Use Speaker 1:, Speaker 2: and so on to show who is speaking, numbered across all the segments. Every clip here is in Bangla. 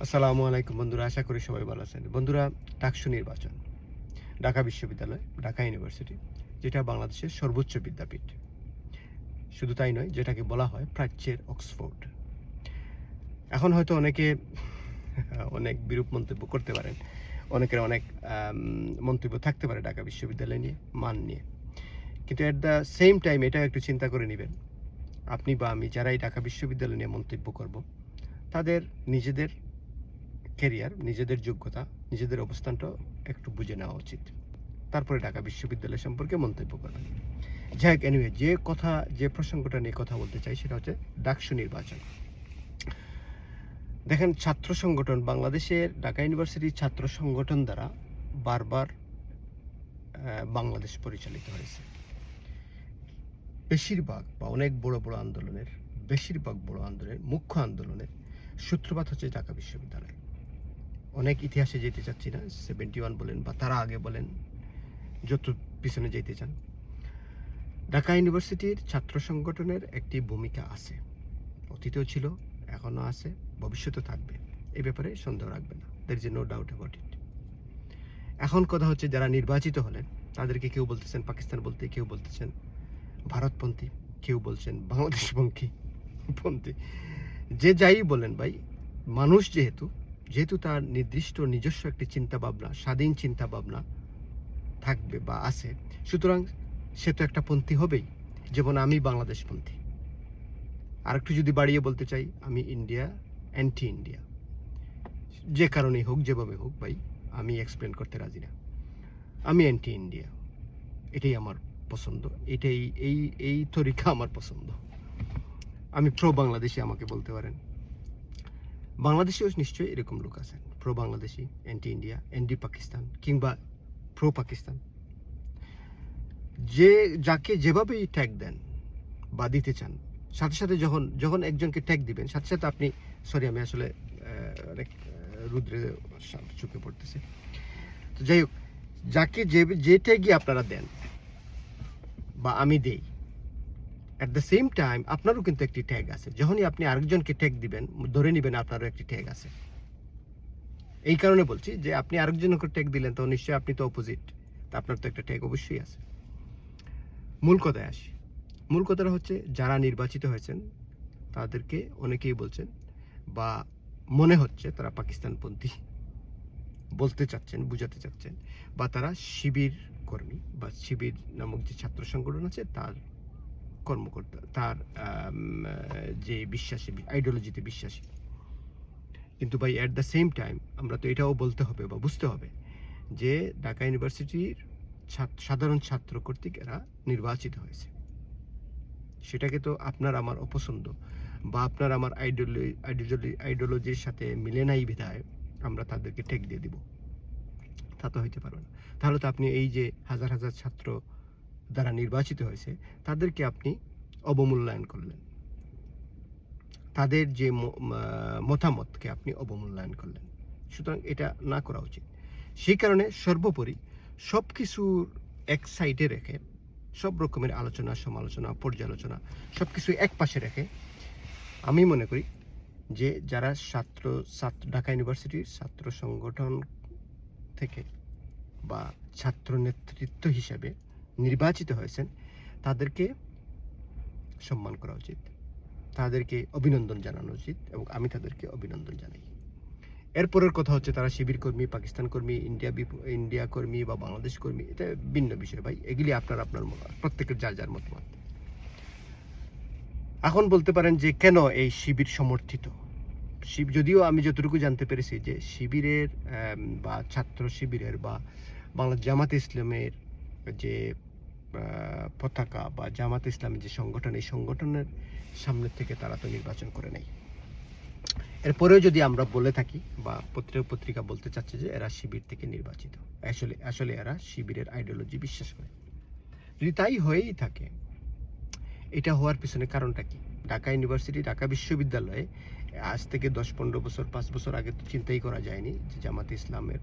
Speaker 1: আসসালামু আলাইকুম বন্ধুরা, আশা করি সবাই ভালো আছেন। বন্ধুরা, ডাকসু নির্বাচন, ঢাকা বিশ্ববিদ্যালয়, ঢাকা ইউনিভার্সিটি, যেটা বাংলাদেশের সর্বোচ্চ বিদ্যাপীঠ। শুধু তাই নয়, যেটাকে বলা হয় প্রাচ্যের অক্সফোর্ড। এখন হয়তো অনেকে অনেক বিরূপ মন্তব্য করতে পারেন, অনেকের অনেক মন্তব্য থাকতে পারে ঢাকা বিশ্ববিদ্যালয় নিয়ে, মান নিয়ে। কিন্তু অ্যাট দ্য সেম টাইম এটাও একটু চিন্তা করে নেবেন, আপনি বা আমি যারাই ঢাকা বিশ্ববিদ্যালয় নিয়ে মন্তব্য করব, তাদের নিজেদের ক্যারিয়ার, নিজেদের যোগ্যতা, নিজেদের অবস্থানটাও একটু বুঝে নেওয়া উচিত। তারপরে ঢাকা বিশ্ববিদ্যালয় সম্পর্কে মন্তব্য করবেন। যাই হোক, এনিওয়ে, যে প্রসঙ্গটা নিয়ে কথা বলতে চাই সেটা হচ্ছে ডাকসু নির্বাচন। দেখেন, ছাত্র সংগঠন, বাংলাদেশের ঢাকা ইউনিভার্সিটির ছাত্র সংগঠন দ্বারা বারবার বাংলাদেশ পরিচালিত হয়েছে। বেশিরভাগ বা অনেক বড় বড় আন্দোলনের, বেশিরভাগ বড় আন্দোলনের, মুখ্য আন্দোলনের সূত্রপাত হচ্ছে ঢাকা বিশ্ববিদ্যালয়। অনেক ইতিহাসে যেতে চাচ্ছি না, 71 বলেন বা তারা আগে বলেন, যত পিছনে যেতে চান, ঢাকা ইউনিভার্সিটির ছাত্র সংগঠনের একটি ভূমিকা আছে। অতীতেও ছিল, এখনও আছে, ভবিষ্যতে থাকবে। এই ব্যাপারে সন্দেহ রাখবে না, there is no doubt about it. এখন কথা হচ্ছে, যারা নির্বাচিত হলেন তাদেরকে কেউ বলতেছেন পাকিস্তান বলতে, কেউ বলতেছেন ভারতপন্থী, কেউ বলছেন বাংলাদেশপন্থী পন্থী। যে যাই বলেন ভাই, মানুষ যেহেতু তার নির্দিষ্ট নিজস্ব একটি চিন্তা ভাবনা, স্বাধীন চিন্তা ভাবনা থাকবে বা আছে, সুতরাং সে তো একটা পন্থী হবেই। যেমন আমি বাংলাদেশপন্থী। আর একটু যদি বাড়িয়ে বলতে চাই, আমি ইন্ডিয়া, অ্যান্টি ইন্ডিয়া। যে কারণেই হোক, যেভাবে হোক ভাই, আমি এক্সপ্লেন করতে রাজি না। আমি অ্যান্টি ইন্ডিয়া, এটাই আমার পছন্দ, এটাই এই তরিকা আমার পছন্দ। আমি প্রো বাংলাদেশি আমাকে বলতে পারেন। বাংলাদেশেও নিশ্চয়ই এরকম লোক আছেন, pro Bangladeshi, anti India, anti Pakistan, কিংবা প্রো পাকিস্তান। যাকে যেভাবেই ট্যাগ দেন বা দিতে চান, সাথে সাথে যখন একজনকে ট্যাগ দিবেন, সাথে সাথে আপনি, সরি আমি আসলে অনেক রুদ্রে চোখে পড়তেছে। তো যাই হোক, যাকে যে ট্যাগই আপনারা দেন বা আমি দেই, অ্যাট দ্য সেম টাইম আপনারও কিন্তু একটি ট্যাগ আছে। যখনই আপনি আরেকজনকে ট্যাগ দিবেন, ধরে নেবেন আপনারও একটি ট্যাগ আছে। এই কারণে বলছি যে আপনি আরেকজনকে ট্যাগ দিলেন, তো নিশ্চয়ই আপনি তো অপোজিট, তা আপনার তো একটা ট্যাগ অবশ্যই আছে। মূল কথায় আসি। মূল কথাটা হচ্ছে, যারা নির্বাচিত হয়েছেন তাদেরকে অনেকেই বলছেন বা মনে হচ্ছে তারা পাকিস্তানপন্থী বলতে চাচ্ছেন, বুঝাতে চাচ্ছেন, বা তারা শিবির কর্মী বা শিবির নামক যে ছাত্র সংগঠন আছে তার কর্মকর্তা, তার যে বিশ্বাসী, আইডিওলজিতে বিশ্বাসী। কিন্তু ভাই, অ্যাট দ্য সেম টাইম আমরা তো এটাও বলতে হবে বা বুঝতে হবে যে ঢাকা ইউনিভার্সিটির সাধারণ ছাত্র কর্তৃক এরা নির্বাচিত হয়েছে। সেটাকে তো আপনার আমার অপছন্দ বা আপনার আমার আইডিওলজির সাথে মিলে নাই বিধায় আমরা তাদেরকে টেক দিয়ে দিব, তা তো হইতে পারবে না। তাহলে তো আপনি এই যে হাজার হাজার ছাত্র দ্বারা নির্বাচিত হয়েছে তাদেরকে আপনি অবমূল্যায়ন করলেন, তাদের যে মতামতকে আপনি অবমূল্যায়ন করলেন। সুতরাং এটা না করা উচিত। সেই কারণে সর্বোপরি সব কিছুর এক সাইডে রেখে, সব রকমের আলোচনা, সমালোচনা, পর্যালোচনা সব কিছু এক পাশে রেখে, আমি মনে করি যে যারা ঢাকা ইউনিভার্সিটির ছাত্র সংগঠন থেকে বা ছাত্র নেতৃত্ব হিসেবে নির্বাচিত হয়েছেন, তাদেরকে সম্মান করা উচিত, তাদেরকে অভিনন্দন জানানো উচিত, এবং আমি তাদেরকে অভিনন্দন জানাই। এরপরের কথা হচ্ছে, তারা শিবির কর্মী, পাকিস্তান কর্মী, ইন্ডিয়া কর্মী বা বাংলাদেশ কর্মী, এটা ভিন্ন বিষয় ভাই। এগুলি আপনার প্রত্যেকের যার যার মতামত। এখন বলতে পারেন যে কেন এই শিবির সমর্থিত? যদিও আমি যতটুকু জানতে পেরেছি যে শিবিরের বা ছাত্র শিবিরের বা বাংলাদেশ জামাতে ইসলামের যে পতাকা বা জামাতে ইসলামের যে সংগঠন, এই সংগঠনের সামনে থেকে তারা তো নির্বাচন করে নেই। এরপরেও যদি আমরা বলে থাকি বা পত্রিকা বলতে চাচ্ছে যে এরা শিবির থেকে নির্বাচিত, আসলে এরা শিবিরের আইডিওলজি বিশ্বাস করে। যদি তাই হয়েই থাকে, এটা হওয়ার পিছনে কারণটা কি? ঢাকা ইউনিভার্সিটি, ঢাকা বিশ্ববিদ্যালয়ে আজ থেকে 10-15 বছর, 5 বছর আগে তো চিন্তাই করা যায়নি যে জামাতে ইসলামের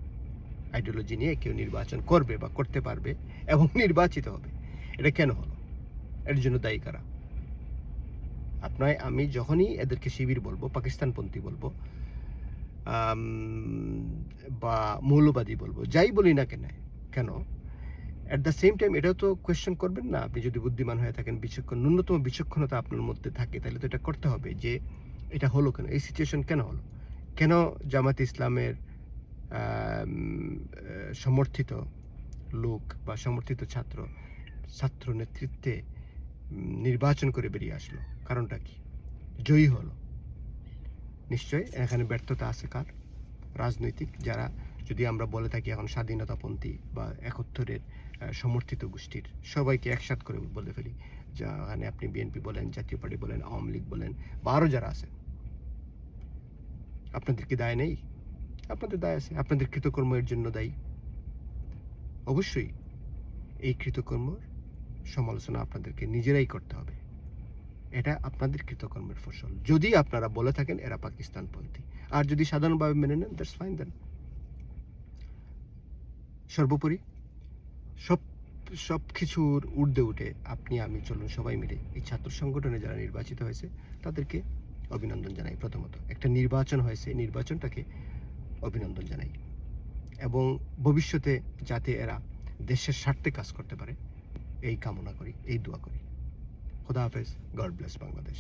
Speaker 1: আইডিওলজি নিয়ে কেউ নির্বাচন করবে বা করতে পারবে এবং নির্বাচিত হবে। এটা কেন হলো? এর জন্য দায়ী কারা? আমি যখনই এদেরকে শিবির বলবো, পাকিস্তানপন্থী বলবো, আম, বা মৌলবাদী বলবো, যাই বলি না কেন অ্যাট দ্য সেম টাইম এটাও তো কোয়েশ্চেন করবেন না। আপনি যদি বুদ্ধিমান হয়ে থাকেন, ন্যূনতম বিচক্ষণতা আপনার মধ্যে থাকে, তাহলে তো এটা করতে হবে যে এটা হলো কেন, এই সিচুয়েশন কেন হলো, কেন জামাত ইসলামের সমর্থিত লোক বা সমর্থিত ছাত্র নেতৃত্বে নির্বাচন করে বেরিয়ে আসলো, কারণটা কি, জয়ী হলো। নিশ্চয়ই এখানে ব্যর্থতা আছে কার, রাজনৈতিক যারা, যদি আমরা বলে থাকি এখন স্বাধীনতাপন্থী বা একাত্তরের সমর্থিত গোষ্ঠীর সবাইকে একসাথ করে বলে ফেলি, যেখানে আপনি বিএনপি বলেন, জাতীয় পার্টি বলেন, আওয়ামী লীগ বলেন, বা আরও যারা আছে, আপনাদের কি দায় নেই? আপনাদের দায় আছে, আপনাদের কৃতকর্মের জন্য দায়ী। অবশ্যই এই কৃতকর্মের সমালোচনা আপনাদেরকে নিজেরাই করতে হবে, এটা আপনাদের কৃতকর্মের ফসল। যদি আপনারা বলে থাকেন এরা পাকিস্তানপন্থী, আর যদি সাধারণভাবে মেনে নেন, দ্যাটস ফাইন দেন। সর্বোপরি সব কিছুর ঊর্ধ্বে উঠে আপনি আমি চলুন সবাই মিলে এই ছাত্র সংগঠনে যারা নির্বাচিত হয়েছে তাদেরকে অভিনন্দন জানাই। প্রথমত একটা নির্বাচন হয়েছে, নির্বাচনটাকে অভিনন্দন জানাই, এবং ভবিষ্যতে যাতে এরা দেশের স্বার্থে কাজ করতে পারে এই কামনা করি, এই দোয়া করি। খোদা হাফেজ, গড ব্লেস বাংলাদেশ।